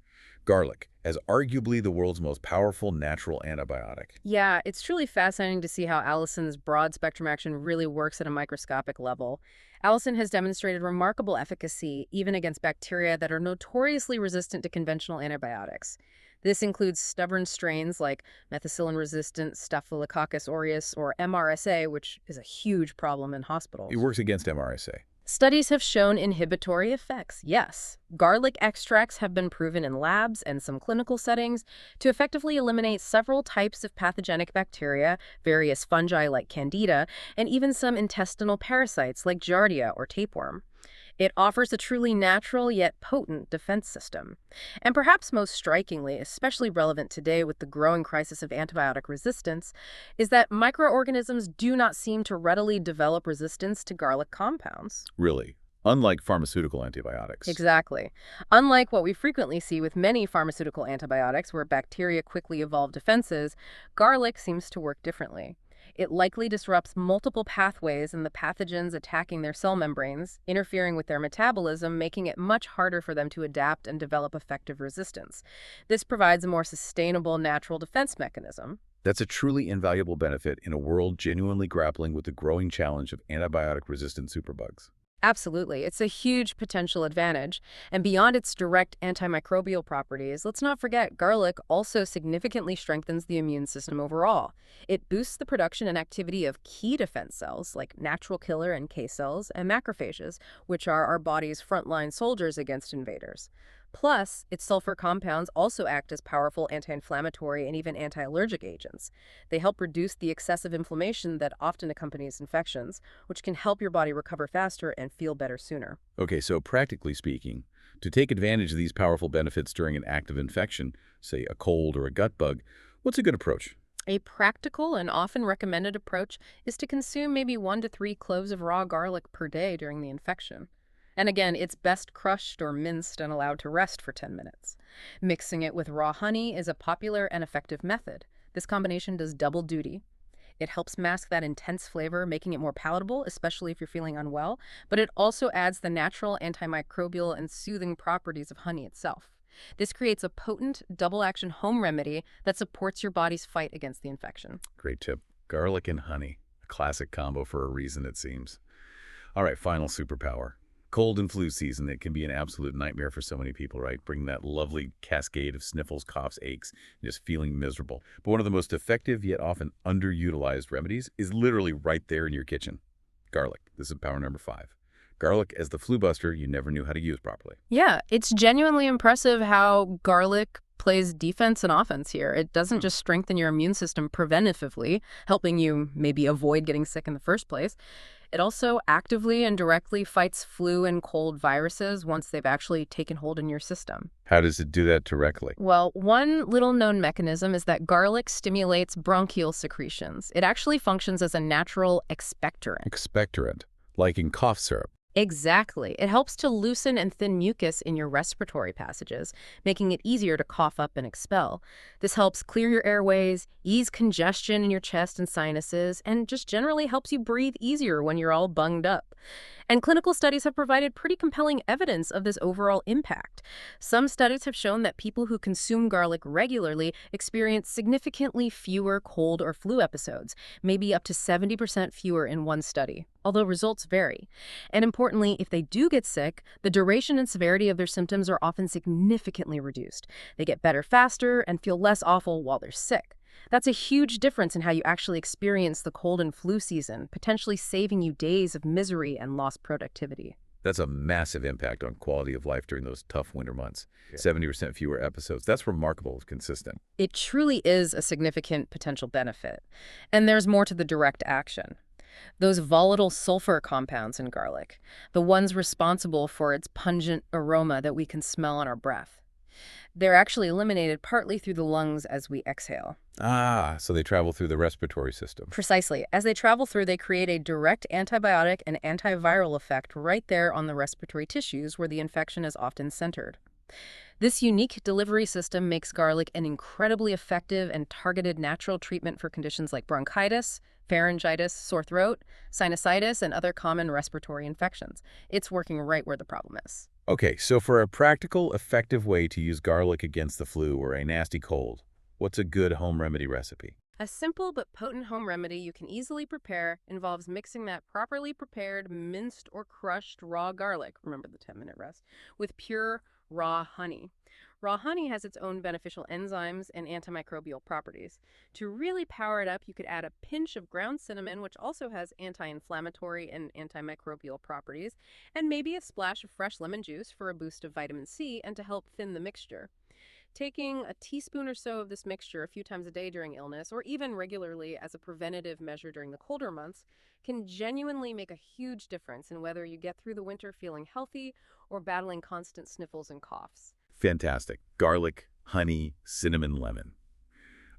Garlic, as arguably the world's most powerful natural antibiotic. Yeah, it's truly fascinating to see how Allison's broad-spectrum action really works at a microscopic level. Allison has demonstrated remarkable efficacy even against bacteria that are notoriously resistant to conventional antibiotics. This includes stubborn strains like methicillin-resistant Staphylococcus aureus or MRSA, which is a huge problem in hospitals. It works against MRSA. Studies have shown inhibitory effects, yes. Garlic extracts have been proven in labs and some clinical settings to effectively eliminate several types of pathogenic bacteria, various fungi like Candida, and even some intestinal parasites like Giardia or tapeworm. It offers a truly natural yet potent defense system. And perhaps most strikingly, especially relevant today with the growing crisis of antibiotic resistance, is that microorganisms do not seem to readily develop resistance to garlic compounds. Really, unlike pharmaceutical antibiotics. Exactly. Unlike what we frequently see with many pharmaceutical antibiotics where bacteria quickly evolve defenses, garlic seems to work differently. It likely disrupts multiple pathways in the pathogens attacking their cell membranes, interfering with their metabolism, making it much harder for them to adapt and develop effective resistance. This provides a more sustainable natural defense mechanism. That's a truly invaluable benefit in a world genuinely grappling with the growing challenge of antibiotic-resistant superbugs. Absolutely. It's a huge potential advantage. And beyond its direct antimicrobial properties, let's not forget garlic also significantly strengthens the immune system overall. It boosts the production and activity of key defense cells like natural killer NK cells and macrophages, which are our body's frontline soldiers against invaders. Plus, its sulfur compounds also act as powerful anti-inflammatory and even anti-allergic agents. They help reduce the excessive inflammation that often accompanies infections, which can help your body recover faster and feel better sooner. Okay, so practically speaking, to take advantage of these powerful benefits during an active infection, say a cold or a gut bug, what's a good approach? A practical and often recommended approach is to consume maybe 1 to 3 cloves of raw garlic per day during the infection. And again, it's best crushed or minced and allowed to rest for 10 minutes. Mixing it with raw honey is a popular and effective method. This combination does double duty. It helps mask that intense flavor, making it more palatable, especially if you're feeling unwell, but it also adds the natural antimicrobial and soothing properties of honey itself. This creates a potent, double-action home remedy that supports your body's fight against the infection. Great tip. Garlic and honey. A classic combo for a reason, it seems. All right, final superpower. Cold and flu season, it can be an absolute nightmare for so many people, right? Bringing that lovely cascade of sniffles, coughs, aches, and just feeling miserable. But one of the most effective yet often underutilized remedies is literally right there in your kitchen. Garlic. This is power number 5. Garlic as the flu buster you never knew how to use properly. Yeah, it's genuinely impressive how garlic plays defense and offense here. It doesn't just strengthen your immune system preventatively, helping you maybe avoid getting sick in the first place. It also actively and directly fights flu and cold viruses once they've actually taken hold in your system. How does it do that directly? Well, one little-known mechanism is that garlic stimulates bronchial secretions. It actually functions as a natural expectorant. Expectorant, like in cough syrup. Exactly. It helps to loosen and thin mucus in your respiratory passages, making it easier to cough up and expel. This helps clear your airways, ease congestion in your chest and sinuses, and just generally helps you breathe easier when you're all bunged up. And clinical studies have provided pretty compelling evidence of this overall impact. Some studies have shown that people who consume garlic regularly experience significantly fewer cold or flu episodes, maybe up to 70% fewer in one study, although results vary. And importantly, if they do get sick, the duration and severity of their symptoms are often significantly reduced. They get better faster and feel less awful while they're sick. That's a huge difference in how you actually experience the cold and flu season, potentially saving you days of misery and lost productivity. That's a massive impact on quality of life during those tough winter months. 70% fewer episodes. That's remarkable, consistent. It truly is a significant potential benefit. And there's more to the direct action. Those volatile sulfur compounds in garlic, the ones responsible for its pungent aroma that we can smell on our breath. They're actually eliminated partly through the lungs as we exhale. Ah, so they travel through the respiratory system. Precisely. As they travel through, they create a direct antibiotic and antiviral effect right there on the respiratory tissues where the infection is often centered. This unique delivery system makes garlic an incredibly effective and targeted natural treatment for conditions like bronchitis, pharyngitis, sore throat, sinusitis, and other common respiratory infections. It's working right where the problem is. Okay, so for a practical, effective way to use garlic against the flu or a nasty cold, what's a good home remedy recipe? A simple but potent home remedy you can easily prepare involves mixing that properly prepared, minced or crushed raw garlic, remember the 10-minute rest, with pure raw honey. Raw honey has its own beneficial enzymes and antimicrobial properties. To really power it up, you could add a pinch of ground cinnamon, which also has anti-inflammatory and antimicrobial properties, and maybe a splash of fresh lemon juice for a boost of vitamin C and to help thin the mixture. Taking a teaspoon or so of this mixture a few times a day during illness, or even regularly as a preventative measure during the colder months, can genuinely make a huge difference in whether you get through the winter feeling healthy or battling constant sniffles and coughs. Fantastic. Garlic, honey, cinnamon, lemon.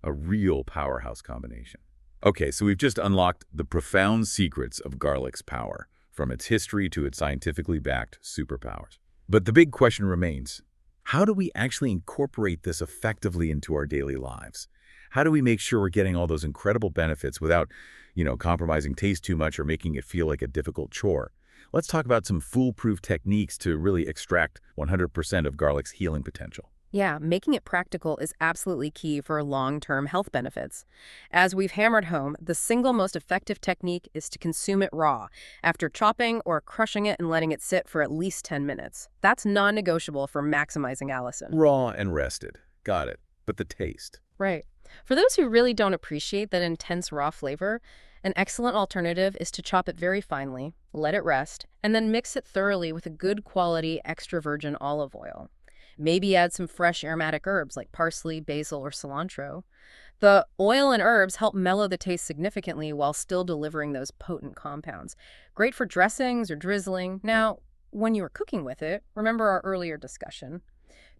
A real powerhouse combination. Okay, so we've just unlocked the profound secrets of garlic's power, from its history to its scientifically backed superpowers. But the big question remains, how do we actually incorporate this effectively into our daily lives? How do we make sure we're getting all those incredible benefits without, compromising taste too much or making it feel like a difficult chore? Let's talk about some foolproof techniques to really extract 100% of garlic's healing potential. Yeah, making it practical is absolutely key for long-term health benefits. As we've hammered home, the single most effective technique is to consume it raw, after chopping or crushing it and letting it sit for at least 10 minutes. That's non-negotiable for maximizing allicin. Raw and rested. Got it. But the taste. Right. For those who really don't appreciate that intense raw flavor, an excellent alternative is to chop it very finely, let it rest, and then mix it thoroughly with a good quality extra virgin olive oil. Maybe add some fresh aromatic herbs like parsley, basil, or cilantro. The oil and herbs help mellow the taste significantly while still delivering those potent compounds. Great for dressings or drizzling. Now, when you are cooking with it, remember our earlier discussion.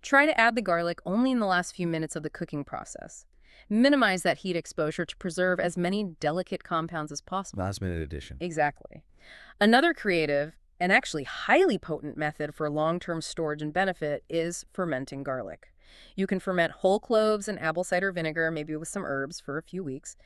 Try to add the garlic only in the last few minutes of the cooking process. Minimize that heat exposure to preserve as many delicate compounds as possible. Last-minute addition. Exactly. Another creative and actually highly potent method for long-term storage and benefit is fermenting garlic. You can ferment whole cloves and apple cider vinegar, maybe with some herbs, for a few weeks.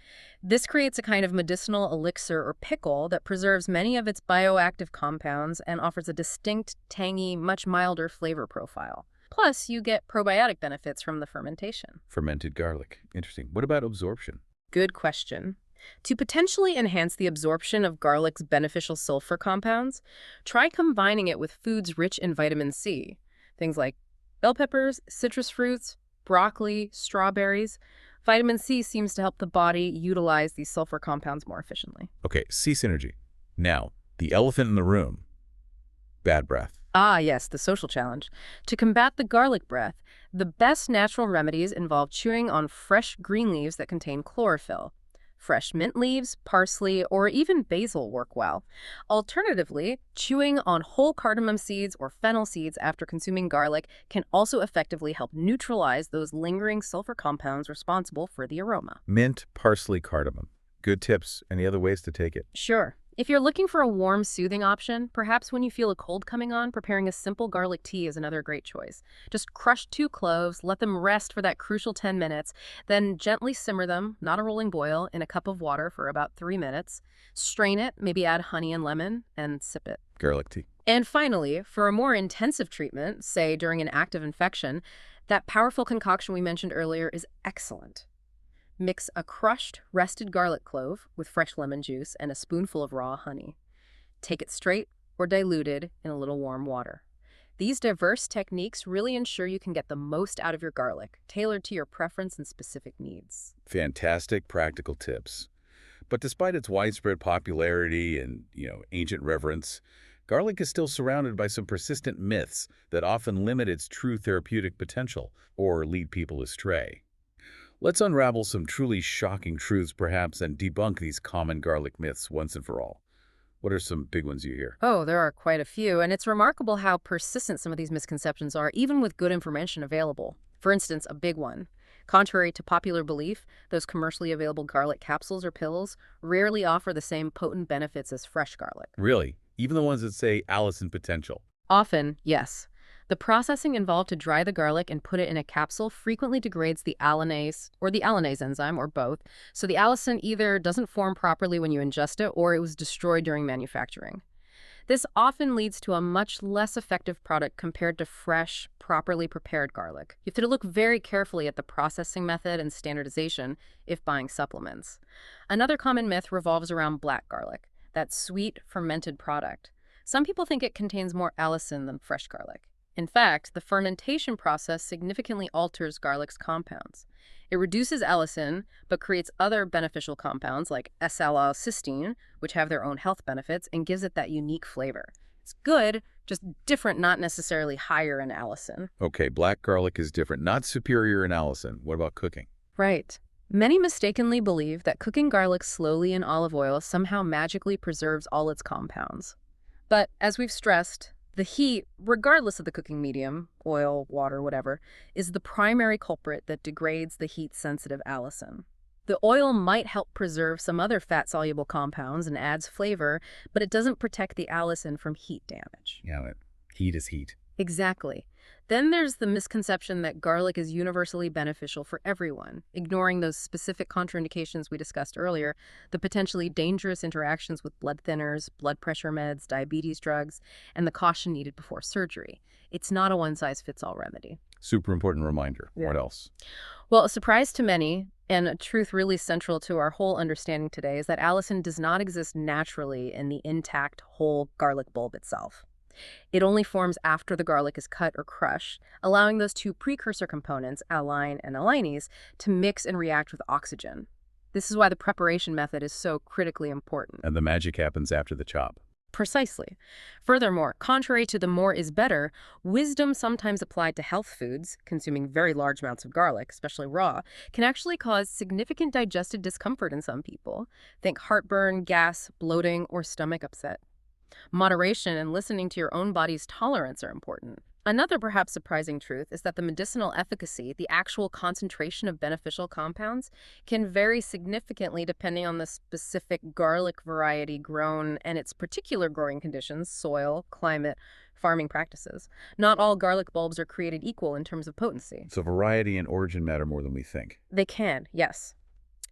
This creates a kind of medicinal elixir or pickle that preserves many of its bioactive compounds and offers a distinct, tangy, much milder flavor profile. Plus, you get probiotic benefits from the fermentation. Fermented garlic. Interesting. What about absorption? Good question. To potentially enhance the absorption of garlic's beneficial sulfur compounds, try combining it with foods rich in vitamin C. Things like bell peppers, citrus fruits, broccoli, strawberries. Vitamin C seems to help the body utilize these sulfur compounds more efficiently. Okay, C synergy. Now, the elephant in the room. Bad breath. Ah, yes, the social challenge. To combat the garlic breath, the best natural remedies involve chewing on fresh green leaves that contain chlorophyll. Fresh mint leaves, parsley, or even basil work well. Alternatively, chewing on whole cardamom seeds or fennel seeds after consuming garlic can also effectively help neutralize those lingering sulfur compounds responsible for the aroma. Mint, parsley, cardamom. Good tips. Any other ways to take it? Sure. If you're looking for a warm, soothing option, perhaps when you feel a cold coming on, preparing a simple garlic tea is another great choice. Just crush 2 cloves, let them rest for that crucial 10 minutes, then gently simmer them, not a rolling boil, in a cup of water for about 3 minutes. Strain it, maybe add honey and lemon, and sip it. Garlic tea. And finally, for a more intensive treatment, say during an active infection, that powerful concoction we mentioned earlier is excellent. Mix a crushed, rested garlic clove with fresh lemon juice and a spoonful of raw honey. Take it straight or diluted in a little warm water. These diverse techniques really ensure you can get the most out of your garlic, tailored to your preference and specific needs. Fantastic practical tips. But despite its widespread popularity and, ancient reverence, garlic is still surrounded by some persistent myths that often limit its true therapeutic potential or lead people astray. Let's unravel some truly shocking truths, perhaps, and debunk these common garlic myths once and for all. What are some big ones you hear? Oh, there are quite a few, and it's remarkable how persistent some of these misconceptions are, even with good information available. For instance, a big one. Contrary to popular belief, those commercially available garlic capsules or pills rarely offer the same potent benefits as fresh garlic. Really? Even the ones that say allicin potential? Often, yes. The processing involved to dry the garlic and put it in a capsule frequently degrades the allinase or the allinase enzyme, or both, so the allicin either doesn't form properly when you ingest it or it was destroyed during manufacturing. This often leads to a much less effective product compared to fresh, properly prepared garlic. You have to look very carefully at the processing method and standardization if buying supplements. Another common myth revolves around black garlic, that sweet, fermented product. Some people think it contains more allicin than fresh garlic. In fact, the fermentation process significantly alters garlic's compounds. It reduces allicin, but creates other beneficial compounds like S-L-cysteine, which have their own health benefits, and gives it that unique flavor. It's good, just different, not necessarily higher in allicin. Okay, black garlic is different, not superior in allicin. What about cooking? Right. Many mistakenly believe that cooking garlic slowly in olive oil somehow magically preserves all its compounds. But as we've stressed, the heat, regardless of the cooking medium, oil, water, whatever, is the primary culprit that degrades the heat-sensitive allicin. The oil might help preserve some other fat-soluble compounds and adds flavor, but it doesn't protect the allicin from heat damage. Yeah, heat is heat. Exactly. Then there's the misconception that garlic is universally beneficial for everyone, ignoring those specific contraindications we discussed earlier, the potentially dangerous interactions with blood thinners, blood pressure meds, diabetes drugs, and the caution needed before surgery. It's not a one-size-fits-all remedy. Super important reminder. Yeah. What else? Well, a surprise to many, and a truth really central to our whole understanding today, is that allicin does not exist naturally in the intact, whole garlic bulb itself. It only forms after the garlic is cut or crushed, allowing those two precursor components, align and allinase, to mix and react with oxygen. This is why the preparation method is so critically important. And the magic happens after the chop. Precisely. Furthermore, contrary to the more is better, wisdom sometimes applied to health foods, consuming very large amounts of garlic, especially raw, can actually cause significant digestive discomfort in some people. Think heartburn, gas, bloating, or stomach upset. Moderation and listening to your own body's tolerance are important. Another perhaps surprising truth is that the medicinal efficacy, the actual concentration of beneficial compounds, can vary significantly depending on the specific garlic variety grown and its particular growing conditions, soil, climate, farming practices. Not all garlic bulbs are created equal in terms of potency. So variety and origin matter more than we think. They can, yes.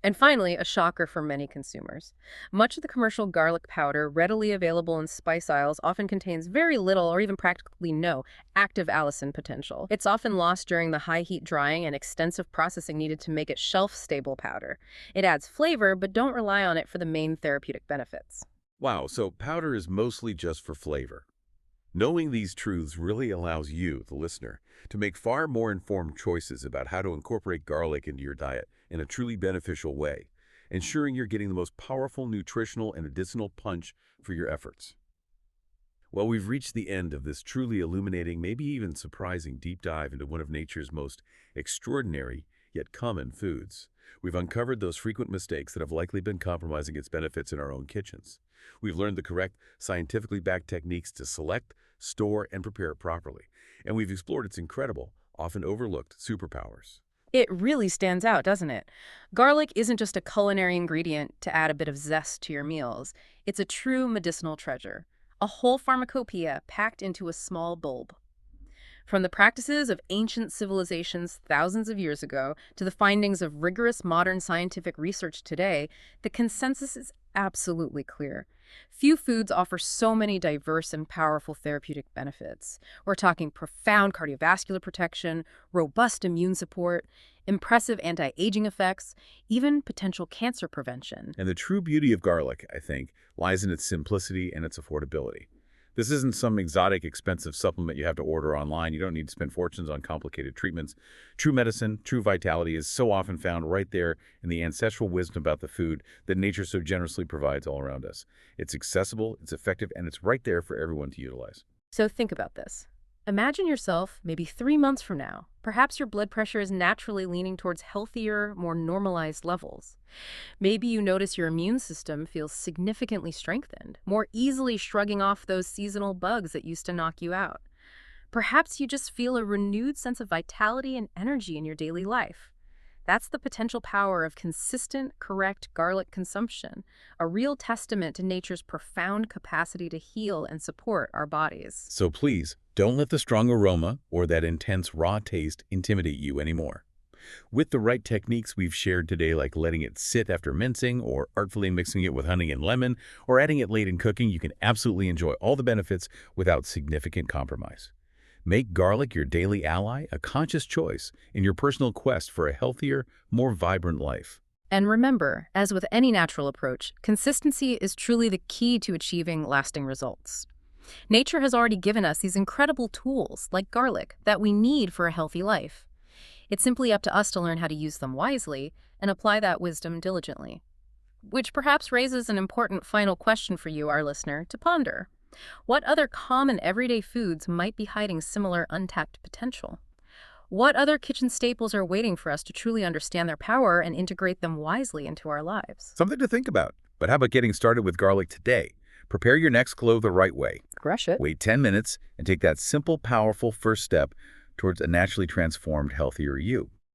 And finally, a shocker for many consumers. Much of the commercial garlic powder readily available in spice aisles often contains very little or even practically no active allicin potential. It's often lost during the high heat drying and extensive processing needed to make it shelf-stable powder. It adds flavor, but don't rely on it for the main therapeutic benefits. Wow, so powder is mostly just for flavor. Knowing these truths really allows you, the listener, to make far more informed choices about how to incorporate garlic into your diet in a truly beneficial way, ensuring you're getting the most powerful nutritional and medicinal punch for your efforts. Well, we've reached the end of this truly illuminating, maybe even surprising deep dive into one of nature's most extraordinary yet common foods. We've uncovered those frequent mistakes that have likely been compromising its benefits in our own kitchens. We've learned the correct, scientifically backed techniques to select, store, and prepare it properly. And we've explored its incredible, often overlooked superpowers. It really stands out, doesn't it? Garlic isn't just a culinary ingredient to add a bit of zest to your meals. It's a true medicinal treasure, a whole pharmacopoeia packed into a small bulb. From the practices of ancient civilizations thousands of years ago to the findings of rigorous modern scientific research today, the consensus is absolutely clear. Few foods offer so many diverse and powerful therapeutic benefits. We're talking profound cardiovascular protection, robust immune support, impressive anti-aging effects, even potential cancer prevention. And the true beauty of garlic, I think, lies in its simplicity and its affordability. This isn't some exotic, expensive supplement you have to order online. You don't need to spend fortunes on complicated treatments. True medicine, true vitality is so often found right there in the ancestral wisdom about the food that nature so generously provides all around us. It's accessible, it's effective, and it's right there for everyone to utilize. So think about this. Imagine yourself maybe 3 months from now. Perhaps your blood pressure is naturally leaning towards healthier, more normalized levels. Maybe you notice your immune system feels significantly strengthened, more easily shrugging off those seasonal bugs that used to knock you out. Perhaps you just feel a renewed sense of vitality and energy in your daily life. That's the potential power of consistent, correct garlic consumption, a real testament to nature's profound capacity to heal and support our bodies. So please, don't let the strong aroma or that intense raw taste intimidate you anymore. With the right techniques we've shared today, like letting it sit after mincing or artfully mixing it with honey and lemon or adding it late in cooking, you can absolutely enjoy all the benefits without significant compromise. Make garlic your daily ally, a conscious choice in your personal quest for a healthier, more vibrant life. And remember, as with any natural approach, consistency is truly the key to achieving lasting results. Nature has already given us these incredible tools, like garlic, that we need for a healthy life. It's simply up to us to learn how to use them wisely and apply that wisdom diligently. Which perhaps raises an important final question for you, our listener, to ponder. What other common everyday foods might be hiding similar untapped potential? What other kitchen staples are waiting for us to truly understand their power and integrate them wisely into our lives? Something to think about. But how about getting started with garlic today? Prepare your next clove the right way. Crush it. Wait 10 minutes and take that simple, powerful first step towards a naturally transformed, healthier you.